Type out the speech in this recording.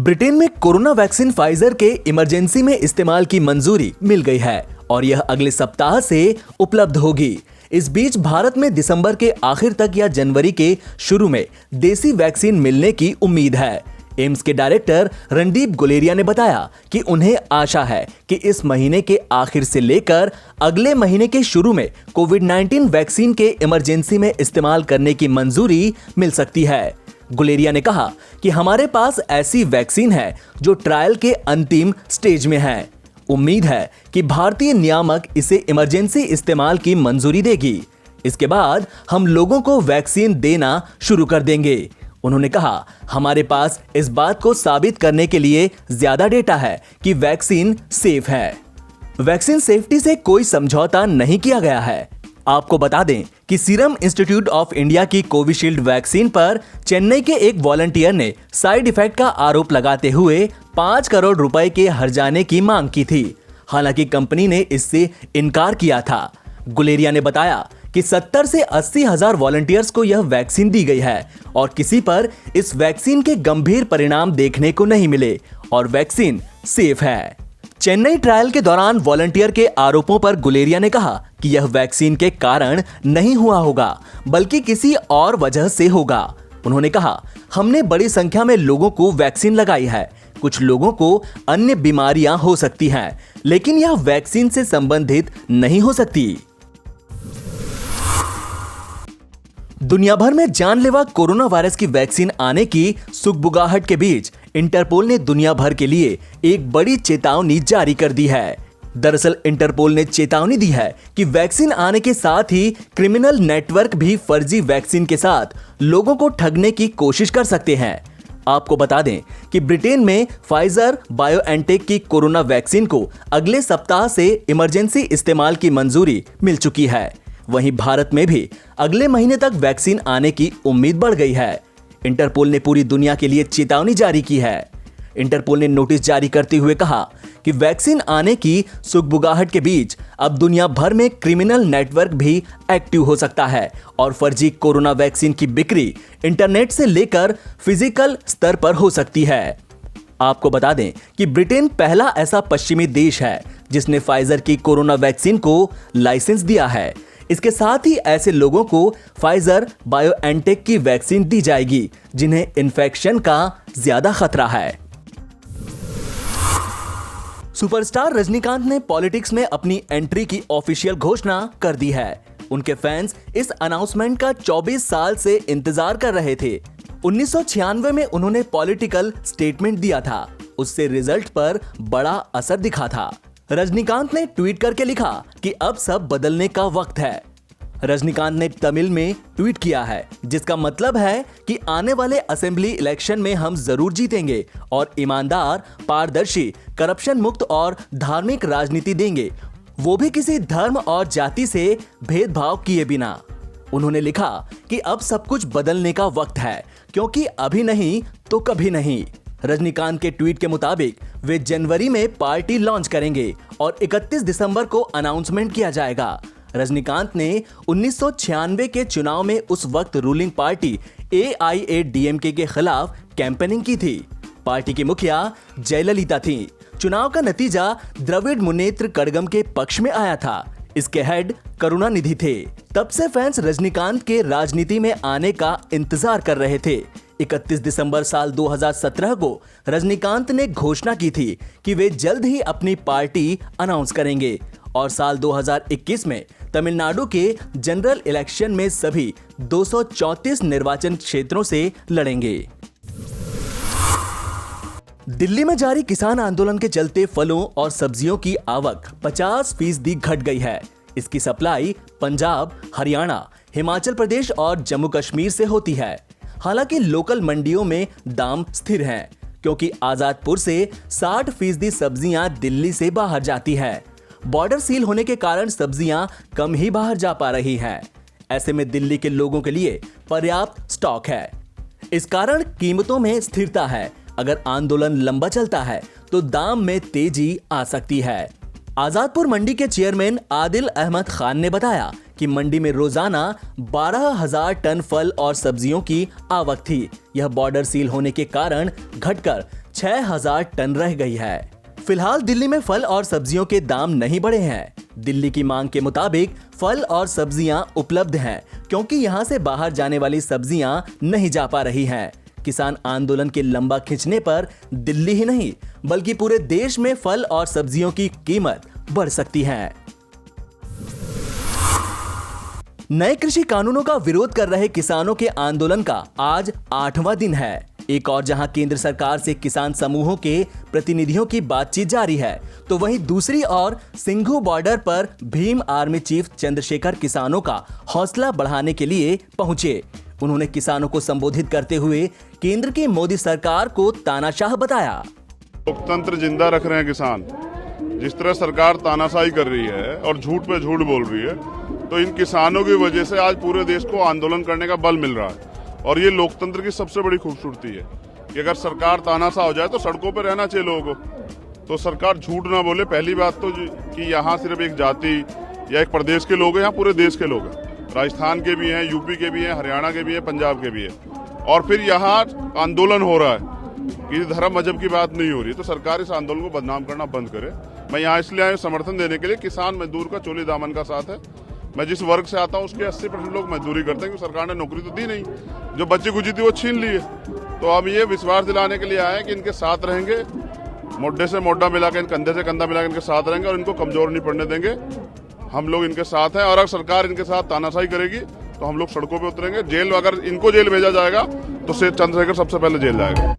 Britain में corona vaccine Pfizer के emergency में इस्तेमाल की मंजूरी मिल गई है और यह अगले सप्ताह से उपलब्ध होगी। इस बीच भारत में दिसंबर के आखिर तक या जनवरी के शुरू में देसी वैक्सीन मिलने की उम्मीद है। एम्स के डायरेक्टर रणदीप गुलेरिया ने बताया कि उन्हें आशा है कि इस महीने के आखिर से लेकर अगले महीने के शुरू में कोविड-19 वैक्सीन के इमरजेंसी में इस्तेमाल करने की मंजूरी मिल सकती है। गुलेरिया ने कहा कि हमारे पास ऐसी वैक्सीन है जो ट्रायल के अंतिम स्टेज में है। उम्मीद है कि भारतीय नियामक इसे इमरजेंसी इस्तेमाल की मंजूरी देगी। इसके बाद हम लोगों को वैक्सीन देना शुरू कर देंगे। उन्होंने कहा, हमारे पास इस बात को साबित करने के लिए ज्यादा डेटा है कि वैक्सीन सेफ है। वैक्सीन सेफ्टी से कोई समझौता नहीं किया गया है। आपको बता दें कि सीरम इंस्टीट्यूट ऑफ इंडिया की कोविशील्ड वैक्सीन पर चेन्नई के एक वॉलंटियर ने साइड इफेक्ट का आरोप लगाते हुए 5 करोड़ रुपए के हर्जाने की मांग की थी। हालांकि कंपनी ने इससे इनकार किया था। गुलेरिया ने बताया कि 70 से 80 हजार वॉलंटियर्स को यह वैक्सीन दी गई है और किसी पर इस वैक्सीन के गंभीर परिणाम देखने को नहीं मिले और वैक्सीन सेफ है। चेन्नई ट्रायल के दौरान वॉलंटियर के आरोपों पर गुलेरिया ने कहा कि यह वैक्सीन के कारण नहीं हुआ होगा बल्कि किसी और वजह से होगा। उन्होंने कहा, हमने बड़ी संख्या में लोगों को वैक्सीन लगाई है। कुछ लोगों को अन्य बीमारियां हो सकती हैं, लेकिन यह वैक्सीन से संबंधित नहीं हो सकती। दुनिया भर में जानलेवा कोरोना वायरस की वैक्सीन आने की सुगबुगाहट के बीच इंटरपोल ने दुनिया भर के लिए एक बड़ी चेतावनी जारी कर दी है। दरअसल इंटरपोल ने चेतावनी दी है कि वैक्सीन आने के साथ ही क्रिमिनल नेटवर्क भी फर्जी वैक्सीन के साथ लोगों को ठगने की कोशिश कर सकते हैं। आपको बता दें कि ब्रिटेन में फाइजर बायोएनटेक की कोरोना वैक्सीन को अगले सप्ताह से इमरजेंसी इस्तेमाल की मंजूरी मिल चुकी है। वहीं भारत में भी अगले महीने तक वैक्सीन आने की उम्मीद बढ़ गई है। इंटरपोल ने पूरी दुनिया के लिए चेतावनी जारी की है। इंटरपोल ने नोटिस जारी करते हुए कहा कि वैक्सीन आने की सुगबुगाहट के बीच अब दुनिया भर में क्रिमिनल नेटवर्क भी एक्टिव हो सकता है और फर्जी कोरोना वैक्सीन की बिक्री इंटरनेट से लेकर फिजिकल स्तर पर हो सकती है। आपको बता दें कि ब्रिटेन पहला ऐसा पश्चिमी देश है जिसने फाइजर की कोरोना वैक्सीन को लाइसेंस दिया है। इसके साथ ही ऐसे लोगों को फाइजर बायोएनटेक की वैक्सीन दी जाएगी जिन्हें इन्फेक्शन का ज्यादा खतरा है। सुपरस्टार रजनीकांत ने पॉलिटिक्स में अपनी एंट्री की ऑफिशियल घोषणा कर दी है। उनके फैंस इस अनाउंसमेंट का 24 साल से इंतजार कर रहे थे। 1996 में उन्होंने पॉलिटिकल स्टेटमेंट दिया था। उससे रिजल्ट पर बड़ा असर दिखा था। रजनीकांत ने ट्वीट करके लिखा कि अब सब बदलने का वक्त है। रजनीकांत ने तमिल में ट्वीट किया है जिसका मतलब है कि आने वाले असेंबली इलेक्शन में हम जरूर जीतेंगे और ईमानदार, पारदर्शी, करप्शन मुक्त और धार्मिक राजनीति देंगे, वो भी किसी धर्म और जाति से भेदभाव किए बिना। उन्होंने लिखा कि अब सब कुछ बदलने का वक्त है क्योंकि अभी नहीं तो कभी नहीं। रजनीकांत के ट्वीट के मुताबिक वे जनवरी में पार्टी लॉन्च करेंगे और 31 दिसंबर को अनाउंसमेंट किया जाएगा। रजनीकांत ने 1996 के चुनाव में उस वक्त रूलिंग पार्टी AIADMK के खिलाफ कैंपेनिंग की थी। पार्टी की मुखिया जयललिता थी। चुनाव का नतीजा द्रविड़ मुनेत्र कड़गम के पक्ष में आया था। इसके हेड करुणानिधि थे। तब से फैंस रजनीकांत के राजनीति में आने का इंतजार कर रहे थे। 31 दिसंबर साल 2017 को रजनीकांत ने घोषणा की थी कि वे जल्द ही अपनी पार्टी अनाउंस करेंगे और साल 2021 में तमिलनाडु के जनरल इलेक्शन में सभी 234 निर्वाचन क्षेत्रों से लड़ेंगे। दिल्ली में जारी किसान आंदोलन के चलते फलों और सब्जियों की आवक 50% घट गई है। इसकी सप्लाई पंजाब, हरियाणा, हिमाचल प्रदेश और जम्मू कश्मीर से होती है। हालांकि लोकल मंडियों में दाम स्थिर हैं क्योंकि आजादपुर से 60% सब्जियां दिल्ली से बाहर जाती है। बॉर्डर सील होने के कारण सब्जियां कम ही बाहर जा पा रही हैं। ऐसे में दिल्ली के लोगों के लिए पर्याप्त स्टॉक है। इस कारण कीमतों में स्थिरता है। अगर आंदोलन लंबा चलता है तो दाम में तेजी आ सकती है। आजादपुर मंडी के चेयरमैन आदिल अहमद खान ने बताया कि मंडी में रोजाना 12,000 टन फल और सब्जियों की आवक थी। यह बॉर्डर सील होने के कारण घटकर 6000 टन रह गई है। फिलहाल दिल्ली में फल और सब्जियों के दाम नहीं बढ़े हैं। दिल्ली की मांग के मुताबिक फल और सब्जियां उपलब्ध हैं, क्योंकि यहां से बाहर जाने वाली सब्जियां नहीं जा पा रही हैं। किसान आंदोलन के लंबा खिंचने पर दिल्ली ही नहीं बल्कि पूरे देश में फल और सब्जियों की कीमत बढ़ सकती है। नए कृषि कानूनों का विरोध कर रहे किसानों के आंदोलन का आज 8वां दिन है। एक और जहां केंद्र सरकार से किसान समूहों के प्रतिनिधियों की बातचीत जारी है, तो वहीं दूसरी ओर सिंघू बॉर्डर पर भीम आर्मी चीफ चंद्रशेखर किसानों का हौसला बढ़ाने के लिए पहुंचे। उन्होंने किसानों को संबोधित करते हुए केंद्र की मोदी सरकार को तानाशाह बताया। लोकतंत्र जिंदा रख रहे हैं किसान। जिस तरह सरकार तानाशाही कर रही है और झूठ पे झूठ बोल रही है, तो इन किसानों की वजह से आज पूरे देश को आंदोलन करने का बल मिल रहा है। और ये लोकतंत्र की सबसे बड़ी खूबसूरती है कि अगर सरकार तानाशाह हो जाए तो सड़कों पर रहना चाहिए लोगों को। तो सरकार झूठ ना बोले। पहली बात तो कि यहाँ सिर्फ एक जाति या एक प्रदेश के लोग हैं, यहाँ पूरे देश के लोग हैं। राजस्थान के भी हैं, यूपी के भी हैं, हरियाणा के भी हैं, पंजाब के भी हैं। और फिर यहाँ आंदोलन हो रहा है कि धर्म मजहब की बात नहीं हो रही, तो सरकार इस आंदोलन को बदनाम करना बंद करे। मैं यहाँ इसलिए आया समर्थन देने के लिए। किसान मजदूर का चोली दामन का साथ है। मैं जिस वर्ग से आता हूँ उसके 80% लोग मजदूरी करते हैं, क्योंकि सरकार ने नौकरी तो दी नहीं, जो बच्ची गुजी थी वो छीन ली है। तो हम ये विश्वास दिलाने के लिए आए कि इनके साथ रहेंगे, मोढे से मोढा मिला के, कंधे से कंधा मिला के इनके साथ रहेंगे और इनको कमजोर नहीं पड़ने देंगे। हम लोग इनके साथ हैं और अगर सरकार इनके साथ तानाशाही करेगी तो हम लोग सड़कों पे उतरेंगे। जेल, अगर इनको जेल भेजा जाएगा तो चंद्रशेखर सबसे पहले जेल जाएगा।